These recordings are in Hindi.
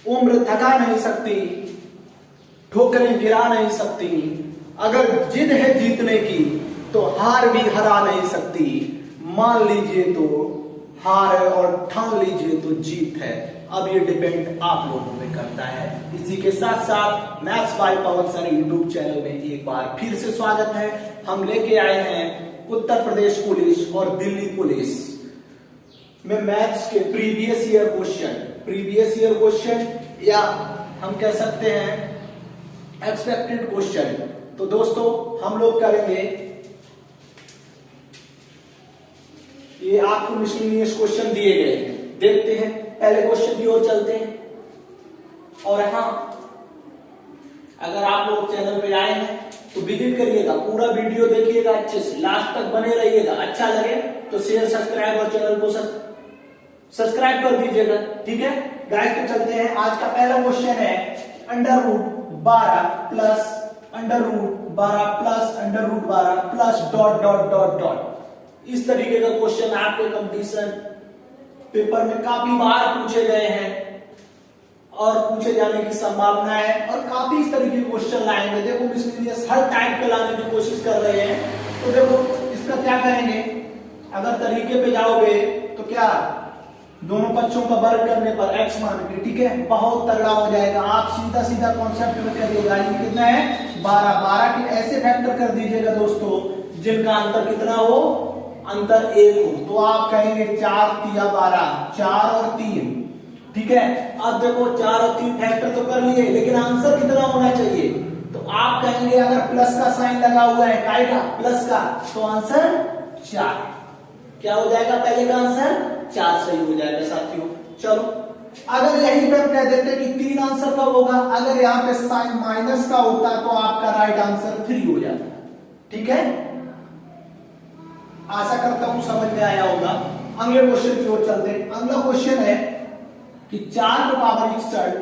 उम्र थका नहीं सकती, ठोकरें गिरा नहीं सकती, अगर जिद है जीतने की तो हार भी हरा नहीं सकती, मान लीजिए तो हार है और ठान लीजिए तो जीत है। अब ये डिपेंड आप लोगों पे करता है। इसी के साथ साथ maths by Pawan sir YouTube channel में एक बार फिर से स्वागत है। हम लेके आए हैं उत्तर प्रदेश पुलिस और दिल्ली पुलिस में मैथ्स के प्रीवियस ईयर क्वेश्चन या हम कह सकते हैं एक्सपेक्टेड क्वेश्चन। तो दोस्तों हम लोग करेंगे, ये आपको मिसलेनियस क्वेश्चन दिए गए हैं, देखते हैं पहले क्वेश्चन की ओर चलते हैं। और हाँ, अगर आप लोग चैनल पे आए हैं तो विजिट करिएगा, पूरा वीडियो देखिएगा, अच्छे से लास्ट तक बने रहिएगा। अच्छा लगे तो शेयर सब्सक्राइब और चैनल को सब्सक्राइब कर दीजिएगा, ठीक है गाइस। तो चलते हैं, आज का पहला क्वेश्चन है √12 plus √12 plus dot dot dot dot. इस तरीके का क्वेश्चन आपके कंपटीशन पेपर में काफी बार पूछे गए हैं और पूछे जाने की संभावना है, और काफी इस तरीके के क्वेश्चन लाएंगे। देखो मिसलेनियस हर टाइप के लाने की कोशिश कर रहे हैं। तो देखो इसका क्या करेंगे, अगर तरीके पे जाओगे तो क्या दोनों पक्षों का वर्ग करने पर x मान के, ठीक है, बहुत तगड़ा हो जाएगा। आप सीधा सीधा कॉन्सेप्ट में करिएगा, ये कितना है 12 के ऐसे फैक्टर कर दीजिएगा दोस्तों जिनका अंतर कितना हो, अंतर 1 हो। तो आप कहेंगे 4 तिया 12, 4 और 3, ठीक है। अब देखो 4 और 3 फैक्टर तो कर लिए, लेकिन आंसर कितना होना चाहिए। तो आप कहेंगे अगर प्लस का साइन लगा हुआ है, काय का, प्लस का, तो आंसर 4 क्या हो जाएगा, पहले का आंसर 4 सही हो जाएगा साथियों। चलो अगर यही पे कह देते कि 3 आंसर कब होगा, अगर यहाँ पे साइन माइनस का होता तो आपका राइट आंसर 3 हो जाता, ठीक है। आशा करता हूं समझ में आया होगा। अगले क्वेश्चन की ओर चलते हैं। अगला क्वेश्चन है कि 4 की पावर 61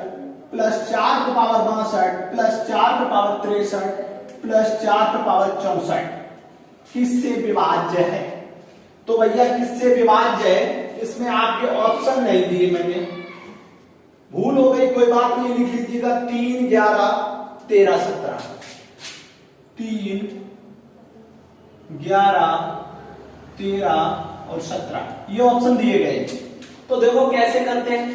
प्लस 4 की पावर 62 प्लस 4 की पावर 63 प्लस 4 की पावर 64 किससे विभाज्य है। तो भैया किससे विभाज्य है, इसमें आपके ऑप्शन नहीं दिए मैंने, भूल हो गई कोई बात नहीं, लिख लीजिएगा 3, 11, 13, 17, 3, 11, 13 और 17 ये ऑप्शन दिए गए। तो देखो कैसे करते हैं,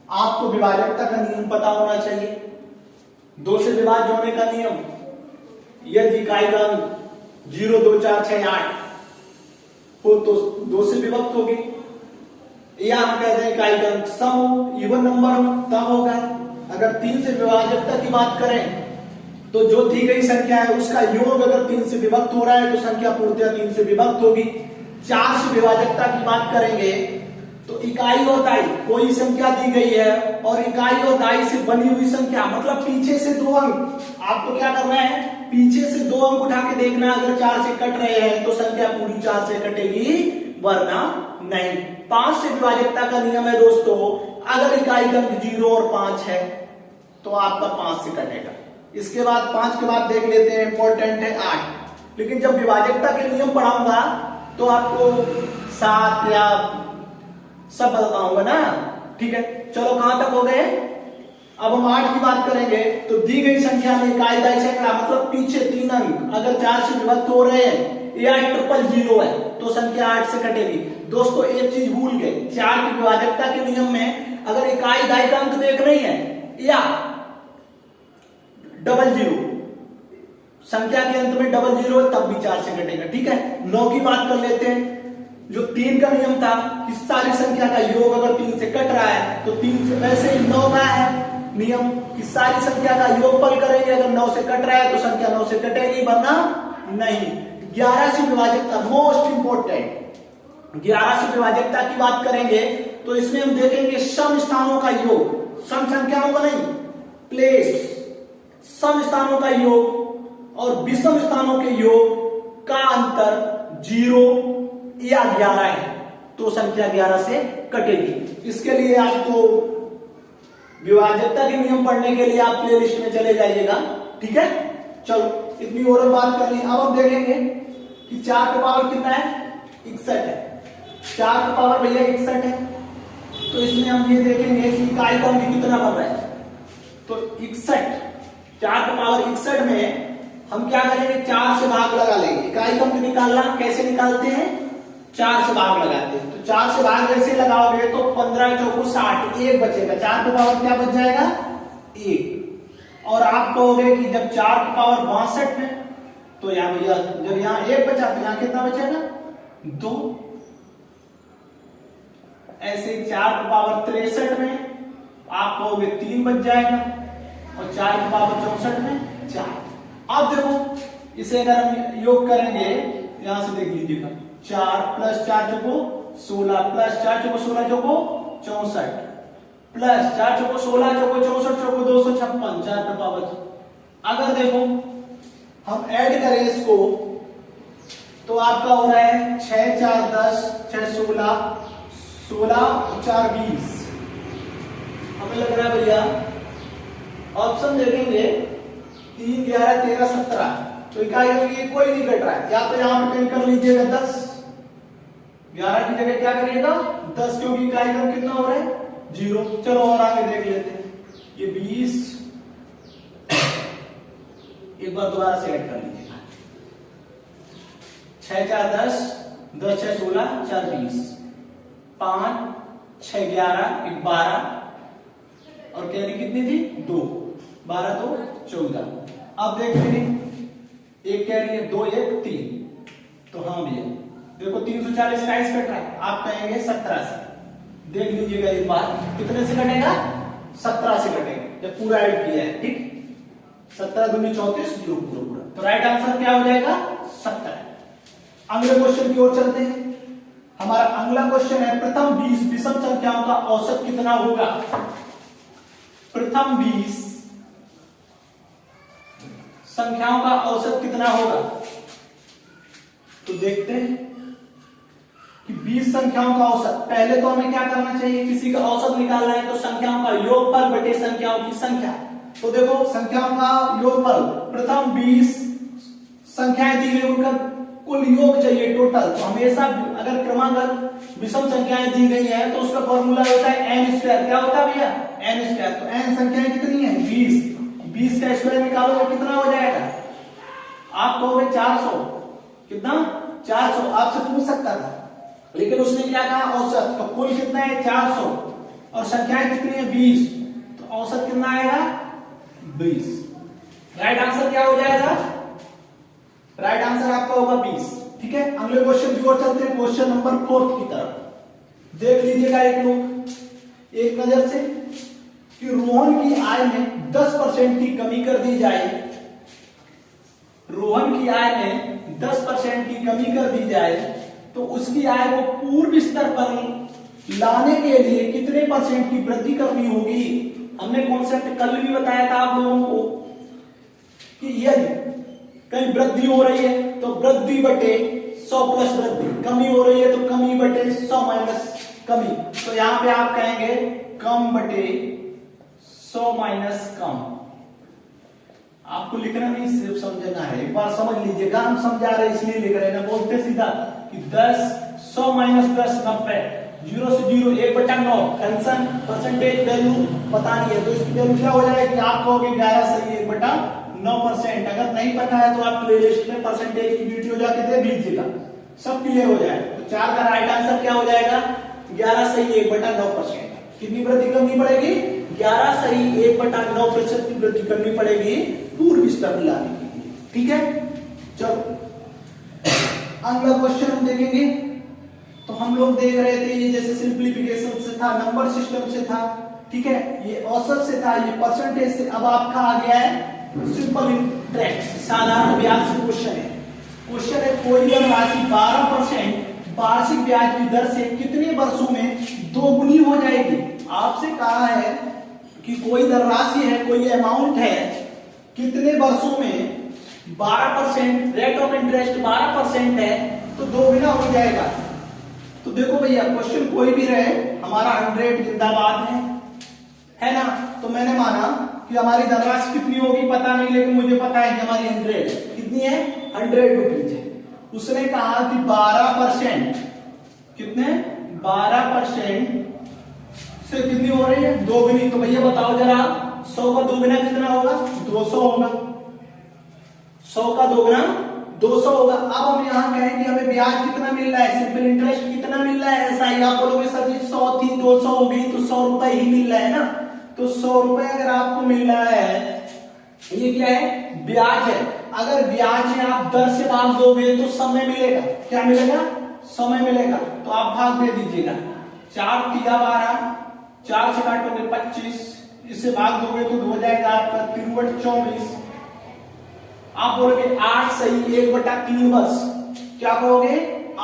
आपको विभाजकता का नियम पता होना चाहिए। 2 से विभाज्य होने का नियम, यदि इकाई का अंक 0, 2, 4, 6, 8 हो तो 2 से विभक्त होगी, या हम कहते हैं इकाई का अंक सम इवन नंबर हो तब होगा। अगर 3 से विभाजकता की बात करें तो जो दी गई संख्या है उसका योग अगर 3 से विभक्त हो रहा है तो संख्या पूर्णतः 3 से विभक्त होगी। 4 से विभाजकता की बात करेंगे तो इकाई और दाई, कोई संख्या दी गई है और इकाई और दाई से बनी हुई संख्या, मतलब पीछे से 2 अंक, आपको क्या करना है, पीछे से 2 अंक उठा के देखना, अगर 4 से कट रहे हैं तो संख्या पूरी 4 से कटेगी, वरना नहीं। 5 से विभाजकता का नियम है दोस्तों, अगर इकाई का अंक 0 और 5 है तो आपका 5 से कटेगा। इसके बाद 5 के बाद देख लेते हैं, इंपॉर्टेंट है 8, लेकिन जब विभाजकता के नियम पढ़ाऊंगा तो आपको 7 या सब बताऊंगा ना, ठीक है। चलो कहां तक हो गए, अब हम 8 की बात करेंगे। तो दी गई संख्या में इकाई दाई सैकड़ा, मतलब पीछे 3 अंक अगर 4 से विभक्त हो रहे हैं या 000 है तो संख्या 8 से कटेगी। दोस्तों एक चीज भूल गए, 4 की विभाजकता के नियम में अगर इकाई दाई का अंक देख रही है या 00 संख्या के अंत में 00 तब भी 4 से कटेगा, ठीक है। 9 की बात कर लेते हैं। जो 3 का नियम था कि सारी संख्या का योग अगर 3 से कट रहा है तो 3 से, वैसे ही 9 का है नियम कि सारी संख्या का योगफल करेंगे, अगर 9 से कट रहा है तो संख्या 9 से कटेगी, वरना नहीं। 11 से विभाजकता, मोस्ट इंपोर्टेंट, 11 से विभाजकता की बात करेंगे तो इसमें हम देखेंगे सम स्थानों का योग, सम संख्याओं का नहीं, प्लेस, सम स्थानों का योग और विषम स्थानों के योग का अंतर 0 या 11 है तो संख्या 11 से कटेगी। इसके लिए आपको विभाजकता के नियम पढ़ने के लिए आप प्लेलिस्ट में चले जाइएगा, ठीक है। चलो इतनी और बात कर ली। अब हम देखेंगे कि 4 का पावर कितना है, 61 है। 4 का पावर भैया 61 है, तो इसमें उसमें हम ये देखेंगे कि इकाई का अंक कितना बन रहा है। तो 61, 4 की पावर 61 में हम क्या करेंगे, 4 से भाग लगा लेंगे। इकाई का अंक निकालना कैसे निकालते हैं, 4 से भाग लगाते हैं। तो 4 से भाग जैसे लगाओगे तो 15 चौको 60, 1 बचेगा। 4 की पावर क्या बच जाएगा, 1। और आप कहोगे कि जब 4 की पावर 62 में, तो यहाँ भैया जब यहाँ 1 बचा तो यहाँ कितना बचेगा, 2। ऐसे 4 की पावर 63 में आप कहोगे 3 बच जाएगा, और 4 की पावर 64 में 4। अब देखो इसे अगर हम योग करेंगे, यहां से देख लीजिएगा, 4 प्लस 4 चौको 16 प्लस 4 चौको 16 चौको 64 प्लस 4 चौको 16 चौको 64 चौको 256, 4 का पावर। अगर देखो हम ऐड करें इसको तो आपका हो रहा है 6 4 10, 6 16, 16 4 20। हमें लग रहा है भैया ऑप्शन देखेंगे 3 11 13 17, तो इकाई अंक कोई नहीं घट रहा है। या तो यहां पे कर लीजिएगा 10, 11 की जगह क्या करिएगा 10, क्योंकि इकाई अंक कितना हो रहा है 0। चलो और आगे देख लेते हैं, ये 20 एक बार दोबारा से ऐड कर लीजिएगा, 6 4 10, 10 6 16, 4 20, 5 6 11, 1 12, और कैरी कितनी थी 2, 12 2 14। अब देखते हैं, एक कैरी है 2 1 3, तो हाँ भैया देखो 340 का कट रहा है, आप कहेंगे 17 से। देख लीजिएगा एक बार, कितने से कटेगा, 17 से कटेगा जब पूरा ऐड किया है। ठीक, 17 दूनी 34, 0 पूरा। तो राइट आंसर क्या हो जाएगा 17। अगले क्वेश्चन की ओर चलते हैं। हमारा अगला क्वेश्चन है, प्रथम 20 विषम संख्याओं का औसत कितना होगा। प्रथम 20 संख्याओं का औसत कितना होगा। तो देखते हैं कि 20 संख्याओं का औसत, पहले तो हमें क्या करना चाहिए, किसी का औसत निकालना है तो संख्याओं का योगफल बटे संख्याओं की संख्या। तो देखो संख्याओं का योगफल, प्रथम 20 संख्याएं दी गई उनका कुल योग चाहिए टोटल। तो हमेशा अगर क्रमांक विषम संख्याएं दी गई है तो उसका फॉर्मूला होता है n स्क्वायर। क्या होता है भैया, n स्क्वायर। तो n संख्याएं कितनी है 20, 20 का स्क्वायर निकालोगे कितना हो जाएगा, आप कहोगे 400, कितना 400। आपसे पूछ सकता था, लेकिन उसने क्या कहा औसत। तो कुल कितना है 400 और संख्याएं कितनी है 20, तो औसत कितना आएगा 20। राइट आंसर क्या हो जाएगा, राइट आंसर आपका होगा 20। ठीक है, अगले क्वेश्चन की ओर चलते हैं, क्वेश्चन नंबर 4 की तरफ। देख लीजिएगा एक लोग एक नजर से कि रोहन की आय में 10% की कमी कर दी जाए। रोहन की आय में 10% की कमी कर दी जाए तो उसकी आय को पूर्व स्तर पर लाने के लिए कितने % की वृद्धि करनी होगी। हमने कॉन्सेप्ट कल भी बताया था आप लोगों को कि यदि कहीं वृद्धि हो रही है तो वृद्धि बटे 100 प्लस वृद्धि, कमी हो रही है तो कमी बटे 100 माइनस कमी। तो यहां पे आप कहेंगे कम बटे 100 माइनस कम। आपको लिखना नहीं सिर्फ समझना है, एक बार समझ लीजिएगा, हम समझा रहे इसलिए लिख रहे हैं ना, बोलते सीधा कि 10 100 माइनस 10 90, 0 से 0 1/9। टेंशन परसेंटेज वैल्यू पता नहीं है तो इसकी वैल्यू क्या हो जाएगी, आप कहोगे 11 सही 1/9%। अगर नहीं पता है तो आप प्लेलिस्ट में परसेंटेज की वीडियो जाके देख लीजिएगा, सब क्लियर हो जाएगा। तो 4 का राइट आंसर क्या हो जाएगा 11 सही 1/9%। कितनी वृद्धि करनी पड़ेगी 11 सही 1/9% की वृद्धि करनी पड़ेगी पूर्व स्तर लाने के लिए। ठीक है, चलो अगला क्वेश्चन हम देखेंगे। तो हम लोग देख रहे थे ये जैसे सिंप्लीफिकेशन से था, नंबर सिस्टम से था, ठीक है, ये औसत से था, ये परसेंटेज से। अब आपका आ गया है सिंपल इंटरेस्ट, साधारण ब्याज से क्वेश्चन है। क्वेश्चन है कोई राशि 12% वार्षिक ब्याज की दर से कितने वर्षों में दोगुनी हो जाएगी। आपसे कहा है कि कोई दर राशि है, कोई अमाउंट है, कितने वर्षों में 12% रेट ऑफ इंटरेस्ट 12% है तो दोगुना हो जाएगा। तो देखो भैया क्वेश्चन कोई भी रहे, हमारा 100 जिंदाबाद है ना। तो मैंने माना कि हमारी धनराशि कितनी होगी पता नहीं, लेकिन मुझे पता है कि हमारी 100 कितनी है 100 रुपीज है। उसने कहा कि 12%, कितने 12% से कितनी हो रही है? दोगुनी। तो भैया बताओ जरा, 100 का दोगुना कितना होगा? 200 होगा। 100 का दोगुना 200 होगा। अब हम यहाँ कहें कि हमें ब्याज कितना मिल रहा है, सिंपल इंटरेस्ट कितना मिल रहा है, ऐसा ही आप बोलोगे सर जी 100 थी 200 हो गई तो 100 रुपए ही मिल रहा है ना। तो 100 रुपए अगर आपको मिल रहा है, ये क्या है? ब्याज है। अगर ब्याज में आप दर से भाग दोगे तो समय मिलेगा। क्या मिलेगा? समय मिलेगा। तो आप भाग दे दीजिएगा। 4 तिया 12, 4 से काटोगे 25, इससे भाग दोगे तो हो जाएगा आपका 3 24। आप बोलोगे 8 सही 1/3 वर्ष। क्या कहोगे?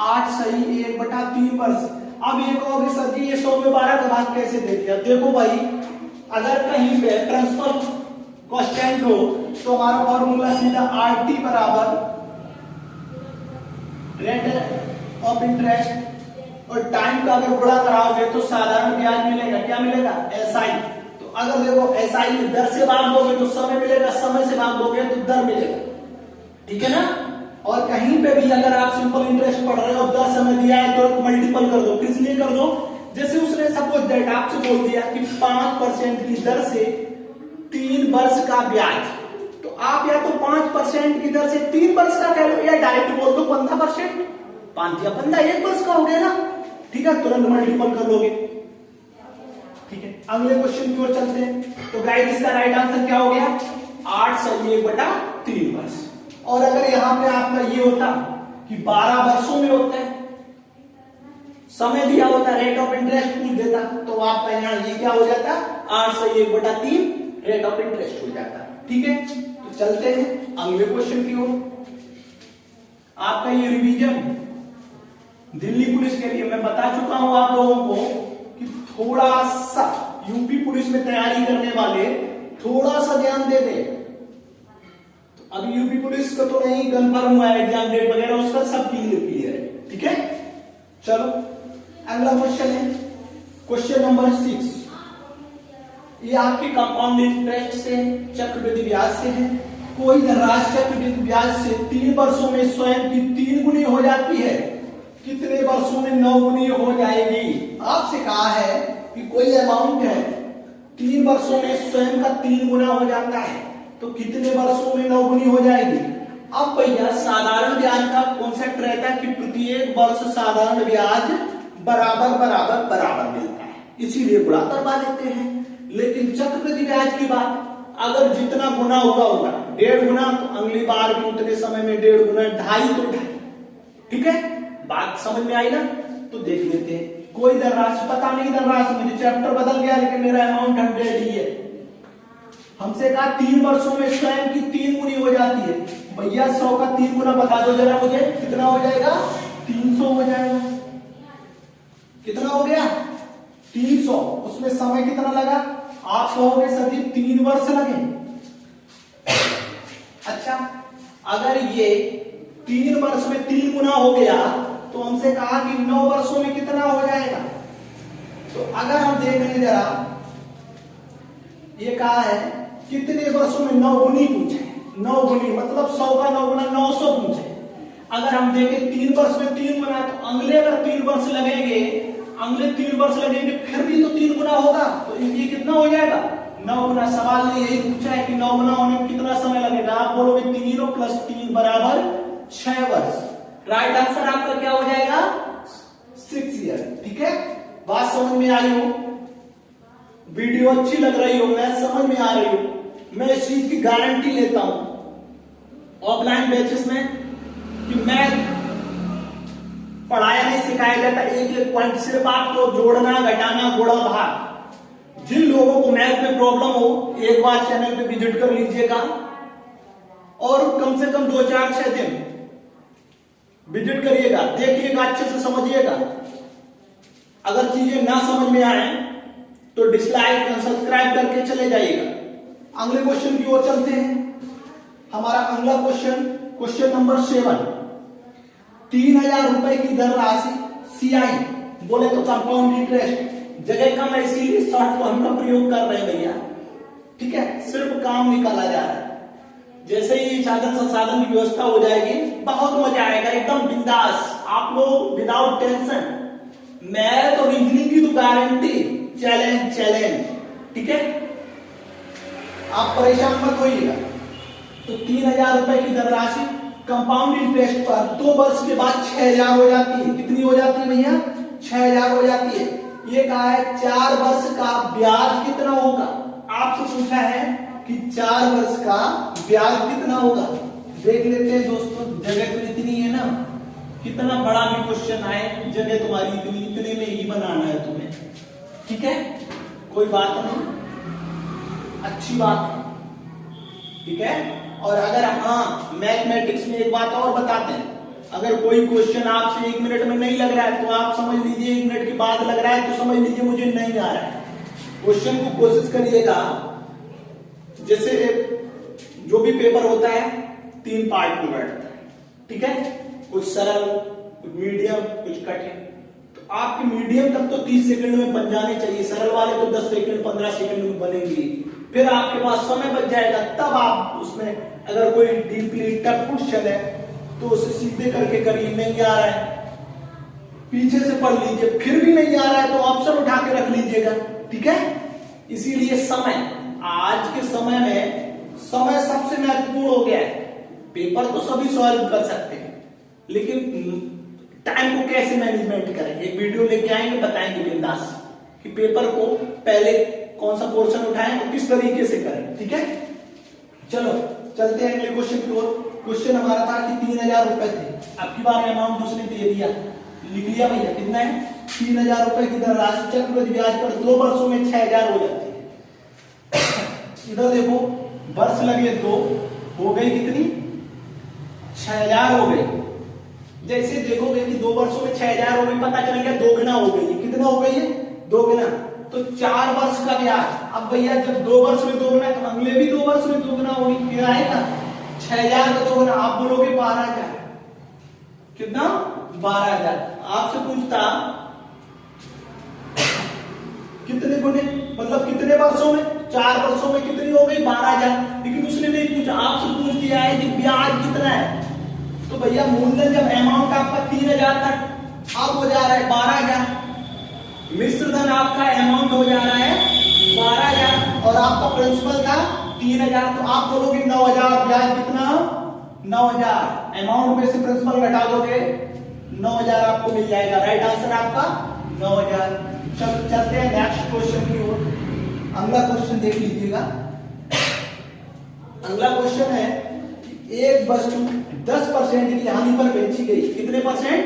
8 सही 1/3 वर्ष। अब ये कहोगे सर जी ये 100 में 12 का भाग कैसे दे दिया? देखो भाई, अगर कहीं पे ट्रांसफर कांस्टेंट हो तो हमारा फॉर्मूला सीधा RT बराबर रेट ऑफ इंटरेस्ट और टाइम का अगर गुणा कराओगे तो साधारण ब्याज मिलेगा। क्या मिलेगा? SI। तो अगर देखो SI में दर से भाग दोगे तो समय मिलेगा, समय से भाग दोगे तो दर मिलेगा। ठीक है ना? और कहीं पे भी अगर आप सिंपल इंटरेस्ट पढ़ रहे हो, दर समय दिया है तो मल्टीपल कर दो। किस लिए कर दो? जैसे उसने सपोज दैट आपसे बोल दिया कि 5% की दर से 3 वर्ष का ब्याज, तो आप या तो 5% की दर से 3 वर्ष का कह लो या डायरेक्ट बोल दो 15%। 5 या 15 1 वर्ष का हो गया ना। ठीक है, तुरंत मल्टीपल कर लोगे। ठीक है, अगले क्वेश्चन की ओर चलते हैं। तो गाइस इसका राइट आंसर क्या हो गया? 8 सही 1/3 वर्ष। और अगर यहां पे आपका ये होता कि 12 वर्षों में होता है, समय दिया होता, रेट ऑफ इंटरेस्ट पूछ देता, तो आपका यहाँ ये क्या हो जाता? 8 सही 1/3 रेट ऑफ इंटरेस्ट हो जाता। ठीक है, तो चलते हैं अगले क्वेश्चन की ओर। आपका ये रिवीजन दिल्ली पुलिस के लिए मैं बता चुका हूं आप लोगों को कि थोड़ा सा यूपी पुलिस में तैयारी करने वाले थोड़ा सा ध्यान दे दे। तो अभी यूपी पुलिस का तो नहीं कंफर्म हुआ है एग्जाम डेट वगैरह, उसका सब क्लियर है। ठीक है, चलो अगला क्वेश्चन है क्वेश्चन नंबर 6। ये आपके कंपाउंड इंटरेस्ट से, चक्रवृद्धि ब्याज से है। कोई धनराशि चक्रवृद्धि ब्याज से 3 वर्षों में स्वयं की 3 गुनी हो जाती है, कितने वर्षों में 9 गुनी हो जाएगी? आपसे कहा है कि कोई अमाउंट है 3 वर्षों में स्वयं का 3 गुना हो जाता है, तो कितने वर्षों में 9 गुनी हो जाएगी? अब भैया साधारण ब्याज का कॉन्सेप्ट रहता है कि प्रत्येक वर्ष साधारण ब्याज बराबर बराबर बराबर मिलता है, इसीलिए गुणा करवा देते हैं। लेकिन चक्रवृद्धि ब्याज की बात, अगर जितना गुना होगा होगा 1.5 गुना, तो अगली बार भी उतने समय में 1.5 गुना, 2.5 तो 2.5। ठीक है, बात समझ में आई ना? तो देख लेते हैं। कोई धनराशि पता नहीं, धनराशि मुझे चैप्टर बदल गया लेकिन मेरा अमाउंट 100 ही है। हमसे कहा 3 वर्षों में स्वयं की 3 गुनी हो जाती है। भैया 100 का 3 गुना बता दो जरा मुझे, कितना हो जाएगा? 300 हो जाएगा। कितना हो गया? 300। उसमें समय कितना लगा? आप कहोगे सर जी 3 वर्ष लगे। अच्छा, अगर ये 3 वर्ष में 3 गुना हो गया तो हमसे कहा कि 9 वर्षों में कितना हो जाएगा? तो अगर हम देख लें जरा, ये कहा है कितने वर्षों में 9 गुनी पूछे। 9 गुनी मतलब 100 का 9 गुना 900 पूछे। अगर हम देखें 3 वर्ष में 3 गुना, तो अगले अगर 3 वर्ष लगेंगे, अगले 3 वर्ष लगेंगे फिर भी तो 3 गुना होगा, तो इसलिए कितना हो जाएगा? 9 गुना। सवाल ने यही पूछा है कि 9 गुना होने में कितना समय लगेगा। आप बोलोगे 3 + 3 बराबर 6 वर्ष। राइट आंसर आपका क्या हो जाएगा? 6 ईयर। ठीक है, बात समझ में आई हो? वीडियो अच्छी लग रही हो, मैथ समझ में आ रही हो, मैं इस चीज की गारंटी लेता हूं ऑफलाइन बैचेस में कि मैथ पढ़ाया नहीं सिखाया जाता। एक पॉइंट सिर्फ आपको जोड़ना, घटाना, गुणा, भाग। जिन लोगों को मैथ में प्रॉब्लम हो एक बार चैनल पे विजिट कर लीजिएगा और कम से कम 2, 4, 6 दिन विजिट करिएगा, देखिएगा, अच्छे से समझिएगा। अगर चीजें ना समझ में आए तो डिसलाइक या सब्सक्राइब करके चले जाइएगा। अगले क्वेश्चन की ओर चलते हैं। हमारा अगला क्वेश्चन नंबर 7। 3000 रुपए की दर राशि CI, बोले तो कंपाउंड इंटरेस्ट, जगह कम है इसीलिए शॉर्ट फॉर्म का प्रयोग कर रहे हैं भैया। ठीक है, सिर्फ काम निकाला जा रहा है। जैसे ही साधन संसाधन की व्यवस्था हो जाएगी बहुत मजा आएगा, एकदम बिंदास, आप लोग विदाउट टेंशन। मैथ और रीजनिंग की तो गारंटी, चैलेंज चैलेंज, ठीक है, आप परेशान मत होइएगा। तो 3000 रुपए की धनराशि कंपाउंड इंटरेस्ट पर 2 वर्ष के बाद 6000 हो जाती है। कितनी हो जाती है भैया? 6000 हो जाती है। ये कहा है 4 वर्ष का ब्याज कितना होगा, आपसे पूछा है कि 4 वर्ष का ब्याज कितना होगा। देख लेते हैं दोस्तों, जगह तो इतनी है ना, कितना बड़ा भी क्वेश्चन आए जगह तुम्हारी इतने में ही बनाना है तुम्हें, ठीक है, कोई बात नहीं, अच्छी बात है, ठीक है। और अगर हाँ मैथमेटिक्स में एक बात और बताते हैं, अगर कोई क्वेश्चन आपसे 1 मिनट में नहीं लग रहा है तो आप समझ लीजिए 1 मिनट के बाद लग रहा है तो समझ लीजिए मुझे नहीं आ रहा है। क्वेश्चन को कोशिश करिएगा, जैसे जो भी पेपर होता है 3 पार्ट में बैठता है, ठीक है, कुछ सरल, कुछ मीडियम, कुछ कठिन। तो आपके मीडियम तक तो 30 सेकंड में बन जाने चाहिए, सरल वाले तो 10 सेकंड 15 सेकंड में बनेंगे। फिर आपके पास समय बच जाएगा, तब आप उसमें अगर कोई डीपली टफ क्वेश्चन है तो उसे सीधे करके करिए। नहीं आ रहा है पीछे से पढ़ लीजिए, फिर भी नहीं आ रहा है तो ऑप्शन उठा के रख लीजिएगा, ठीक है। इसीलिए समय, आज के समय में समय सबसे महत्वपूर्ण हो गया है। पेपर तो सभी सॉल्व कर सकते हैं, लेकिन टाइम को कैसे मैनेजमेंट करें, एक वीडियो लेके आएंगे, बताएंगे बिंदास कि पेपर को पहले कौन सा पोर्शन उठाएं और किस तरीके से करें, ठीक है। चलो चलते हैं अगले क्वेश्चन की ओर। क्वेश्चन हमारा था कि 3000 रुपए थे, अब की बार अमाउंट उसने दे दिया, लिख लिया भैया, कितना है? 3000 रुपए की धनराशि चक्रवृद्धि ब्याज पर 2 वर्षों में 6000 हो जाती है। इधर देखो वर्ष लगे 2, हो गई कितनी? 6000 हो गई। जैसे देखोगे कि 2 वर्षों में 6000 हो गई, पता चल गया 2 गुना हो गई। कितना हो गई है? 2 गुना। तो 4 वर्ष का ब्याज, अब भैया जब 2 वर्ष में 2 गुना तो अगले भी 2 वर्ष में 2 गुना होगी, फिर आएगा 6000 का 2 गुना, आप बोलोगे 12000। कितना? 12000। आपसे पूछता कितने गुने, मतलब कितने वर्षों में? 4 वर्षों में कितनी हो गई? 12000। लेकिन उसने नहीं पूछा, आपसे पूछ दिया है कि ब्याज कितना है। तो भैया मूलधन जब अमाउंट आपका 3000 था, अब हो जा रहा है 12000। मिश्र धन आपका अमाउंट हो जा रहा है 12000 और आपका प्रिंसिपल था 3000, तो आप बोलोगे 9000। ब्याज कितना? 9000। अमाउंट में से प्रिंसिपल घटा दोगे 9000 आपको मिल जाएगा। राइट आंसर आपका 9000। चलते हैं नेक्स्ट क्वेश्चन की ओर। अगला क्वेश्चन देख लीजिएगा। अगला क्वेश्चन है कि एक वस्तु 10% की हानि पर बेची गई। कितने परसेंट?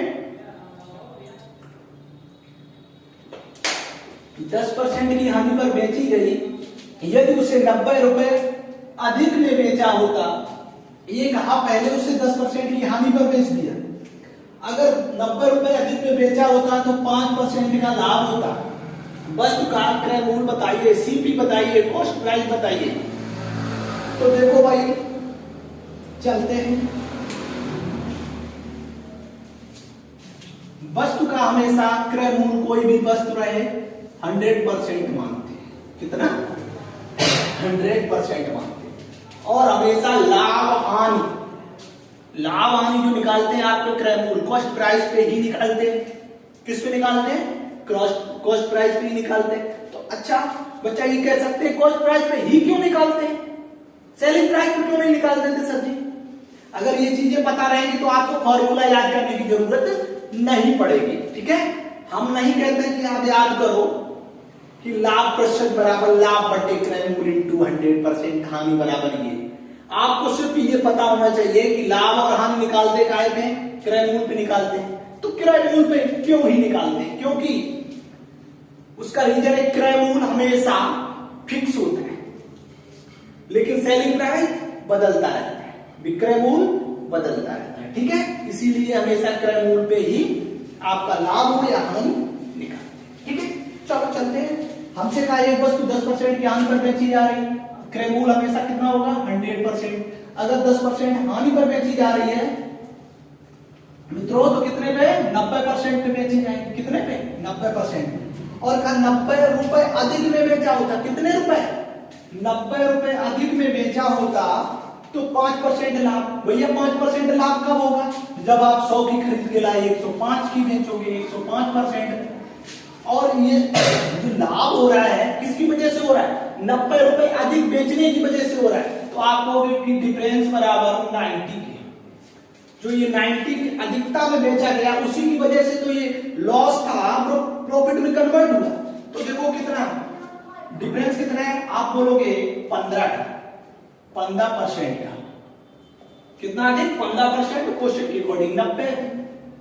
10% की हानि पर बेची गई। यदि उसे 90 रुपए अधिक में बेचा होता, ये कहा पहले उसे 10% की हानि पर बेच दिया, अगर 90 रुपए अधिक में बेचा होता तो 5% का लाभ होता। वस्तु का क्रय मूल्य बताइए, सीपी बताइए, कॉस्ट प्राइस बताइए। तो देखो भाई चलते हैं, वस्तु का हमेशा क्रय मूल्य कोई भी वस्तु रहे 100% मानते हैं। कितना? 100% मानते हैं। और हमेशा लाभ हानि जो निकालते हैं आपके क्रय मूल्य कॉस्ट प्राइस पे ही निकालते हैं। किस पे निकालते हैं? कॉस्ट प्राइस पे ही निकालते हैं। तो अच्छा बच्चा ये कह सकते हैं कॉस्ट प्राइस पे ही क्यों निकालते हैं, सेलिंग प्राइस पे क्यों नहीं निकाल देते सर जी? अगर ये चीजें पता रहेंगी तो आपको फॉर्मूला याद करने की जरूरत नहीं पड़ेगी, ठीक है। हम नहीं कहते कि आप याद करो कि लाभ प्रतिशत बराबर लाभ बटे क्रय मूल्य इंटू 100%, हानि बराबर ये। आपको सिर्फ ये पता होना चाहिए कि लाभ और हानि निकालते काय पे? क्रय मूल्य पे निकालते हैं। तो क्रय मूल्य पे क्यों ही निकालते हैं? क्योंकि उसका रीजन है क्रय मूल्य हमेशा फिक्स होता है, लेकिन सेलिंग प्राइस बदलता रहता है, विक्रय मूल्य बदलता रहता है, ठीक है। इसीलिए हमेशा क्रय मूल्य पे ही आपका लाभ हो या हानि निकालते हैं, ठीक है। चलो चलते हैं। हमसे कहा एक वस्तु 10% की हानि पर बेची जा रही है, क्रय मूल्य हमेशा कितना होगा? 100%। अगर 10% हानि पर बेची जा रही है मित्रों तो कितने पे? 90% पे बेची जाएगी। कितने पे? 90%। और कहा 90 रुपए अधिक में बेचा होता, कितने रुपए? 90 रुपए अधिक में बेचा होता तो 5% लाभ। भैया 5% लाभ कब होगा? जब आप 100 की खरीद के लाए 105 की बेचोगे, 105%। और ये जो लाभ हो रहा है किसकी वजह से हो रहा है, 90 रुपए अधिक बेचने की वजह से हो रहा है। तो आप कहोगे कि डिफरेंस बराबर 90 के, जो ये 90 की अधिकता में बेचा गया उसी की वजह से तो ये लॉस था प्रॉफिट में कन्वर्ट हुआ। तो देखो कितना डिफरेंस कितना है, आप बोलोगे 15% का, कितना अधिक 15%, क्वेश्चन के अकॉर्डिंग 90,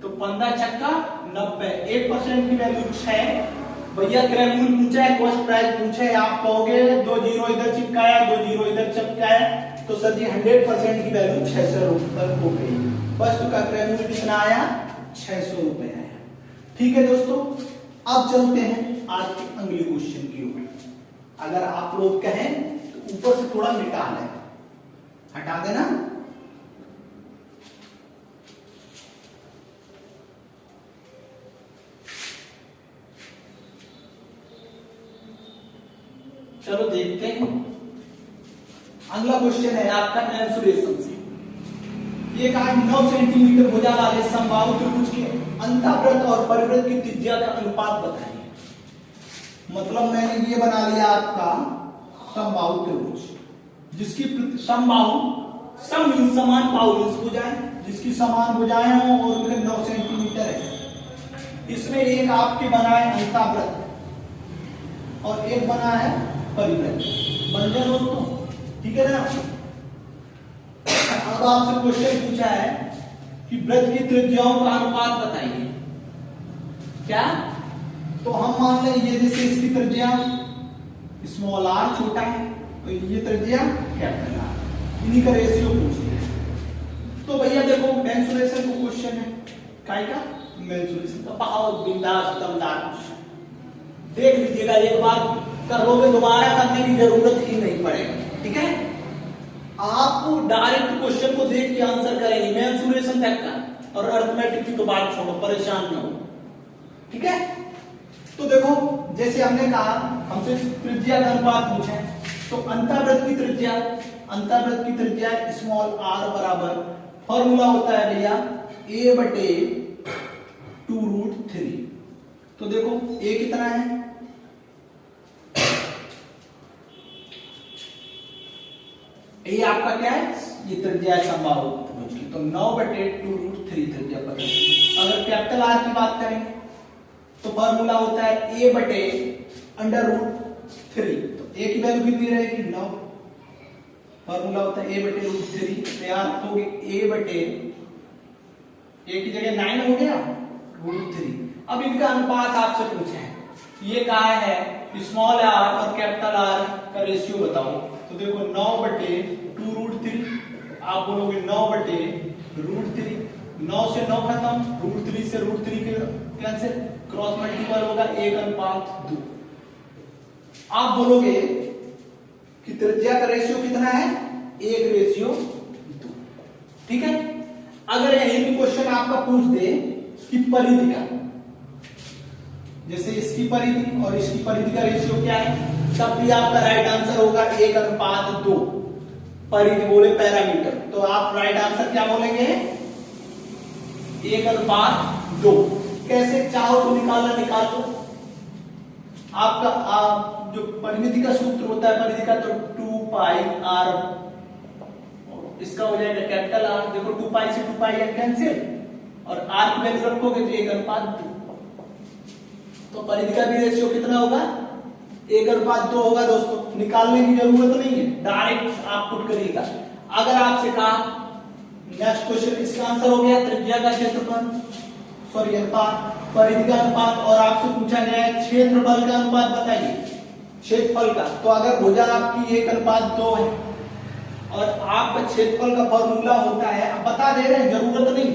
तो 15 छक्का 90, 1% की वैल्यू 6। भैया क्रय मूल्य पूछा है, कॉस्ट प्राइस पूछा है, आप कहोगे 2 जीरो इधर चिपकाया 2 जीरो इधर चिपकाया, तो सर जी 100% की वैल्यू 600 रुपए हो गई। वस्तु का क्रय मूल्य कितना आया, 600 रुपए आया। ठीक है दोस्तों, अब चलते हैं आज के अगले क्वेश्चन की ओर। अगर आप लोग कहें तो ऊपर से थोड़ा मिटा लें, हटा देना। चलो देखते हैं। अगला क्वेश्चन है आपका मेंसुरेशन से। एक 9 सेंटीमीटर भुजा वाले समबाहु त्रिभुज के अंतःवृत्त और परिवृत्त की त्रिज्या का अनुपात बताइए। मतलब मैंने ये बना लिया आपका समबाहु त्रिभुज, जिसकी समबाहु सम मींस समान बाहु मींस भुजाएं, जिसकी समान भुजाएं हो और उनके 9 सेंटीमीटर है। इसमें एक आपके बना है अंतःवृत्त और एक बना है परिवृत्त। बन गया दोस्तों, ठीक है ना। अब आपसे क्वेश्चन पूछा है कि वृत्त की त्रिज्याओं का अनुपात बताइए। क्या, तो हम मान लें ये जैसे इसकी त्रिज्या स्मॉल आर छोटा है, तो ये त्रिज्या कैपिटल आर, इन्हीं का रेशियो पूछ लिया। तो भैया देखो मेंसुरेशन का क्वेश्चन है, काय का मेंसुरेशन का, बहुत बिंदास दमदार क्वेश्चन, देख लीजिएगा एक बार कर लोगे, दोबारा करने की जरूरत ही नहीं पड़ेगी। ठीक है, आप डायरेक्ट क्वेश्चन को देख के आंसर करेंगे, मेंसुरेशन तक का, और अरिथमेटिक की तो बात छोड़ो, परेशान न हो। ठीक है, तो देखो जैसे हमने कहा हमसे त्रिज्या का अनुपात पूछे, तो अंतःवृत्त की त्रिज्या स्मॉल आर बराबर फॉर्मूला होता है भैया a/2√3। तो देखो a कितना है, ये आपका क्या है, ये त्रिज्या है समबाहु त्रिभुज की, तो 9/2√3 त्रिज्या पता है। अगर कैपिटल आर की बात करेंगे तो फॉर्मूला होता है a/√3, तो a की वैल्यू कितनी रहेगी 9, फॉर्मूला होता है a/√3, तैयार हो गए a की जगह 9 हो गया √3। अब इनका अनुपात आपसे पूछा है, ये कहा है स्मॉल आर और कैपिटल आर का रेशियो बताओ। तो देखो 9/2√3, आप बोलोगे 9/√3, 9 से 9 खत्म, √3 से √3 के कैंसिल, क्रॉस मल्टीपल होगा 1:2। आप बोलोगे कि त्रिज्या का रेशियो कितना है, 1:2। ठीक है, अगर यही भी क्वेश्चन आपका पूछ दे कि परिधि का, जैसे इसकी परिधि और इसकी परिधि का रेशियो क्या है, तब भी आपका राइट आंसर होगा 1:2। परिधि बोले पैरामीटर, तो आप राइट आंसर क्या बोलेंगे 1:2। कैसे चाहो तो निकाल दो। आपका जो परिमिति का सूत्र होता है परिधि का, तो 2πr, इसका हो जाएगा कैपिटल आर। देखो 2π से 2πr कैंसिल, और आर की वैल्यू रखोगे तो 1:2। तो परिधि का भी रेशियो कितना होगा 1:2 होगा दोस्तों, निकालने की जरूरत नहीं है, डायरेक्ट आप पुट करिएगा। अगर आपसे कहा नेक्स्ट क्वेश्चन, इसका आंसर हो गया त्रिज्या का क्षेत्रफल, सॉरी अनुपात, परिधि का अनुपात, और आपसे पूछा गया है क्षेत्रफल का अनुपात बताइए, क्षेत्रफल का। तो अगर भुजा आपकी 1:2 है और आपका क्षेत्रफल का फॉर्मूला होता है, अब बता दे रहे हैं जरूरत नहीं है,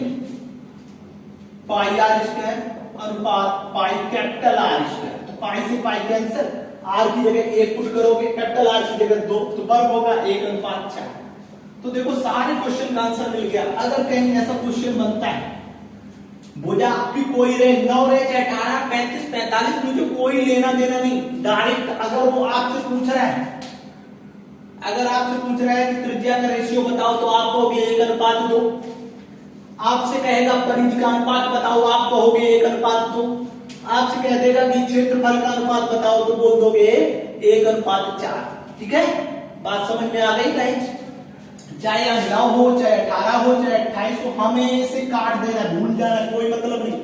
πr² अनुपात पाई कैपिटल आर स्क्वायर। तो पाई से पाई कैंसिल, आर की जगह 1 पुट करोगे, कैपिटल आर की जगह 2, तो वर्ग होगा 1:4। तो देखो सारे क्वेश्चन का आंसर मिल गया। अगर कहीं ऐसा क्वेश्चन बनता है, भुजा आपकी कोई रहे 9 रहे चाहे 18, 35, 45, मुझे कोई लेना देना नहीं, डायरेक्ट अगर वो आपसे पूछ रहा है, अगर आपसे पूछ रहा है कि त्रिज्या का रेशियो बताओ, तो आप कहोगे 1:2। आपसे कहेगा परिधि का अनुपात बताओ, आप कहोगे 1:2। आपसे कह देगा कि क्षेत्रफल का अनुपात बताओ तो बोल दोगे 1:4। ठीक है, बात समझ में आ गई गाइस? चाहे 9 हो, चाहे 18 हो, चाहे 28 हो, हमें से काट देना, भूल जाना, कोई मतलब नहीं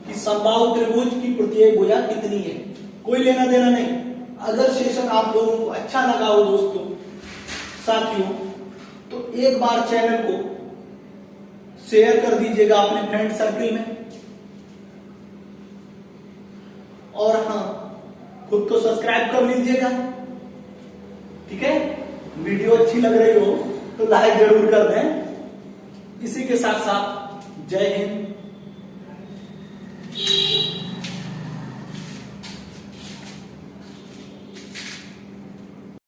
कि समबाहु त्रिभुज की प्रत्येक भुजा कितनी है, कोई लेना देना नहीं। अगर सेशन आप लोगों को अच्छा लगा हो दोस्तों साथियों, तो एक बार चैनल को शेयर कर दीजिएगा अपने फ्रेंड सर्किल में, और हाँ, खुद को सब्सक्राइब कर लीजिएगा। ठीक है, वीडियो अच्छी लग रही हो तो लाइक जरूर कर दें। इसी के साथ साथ जय हिंद,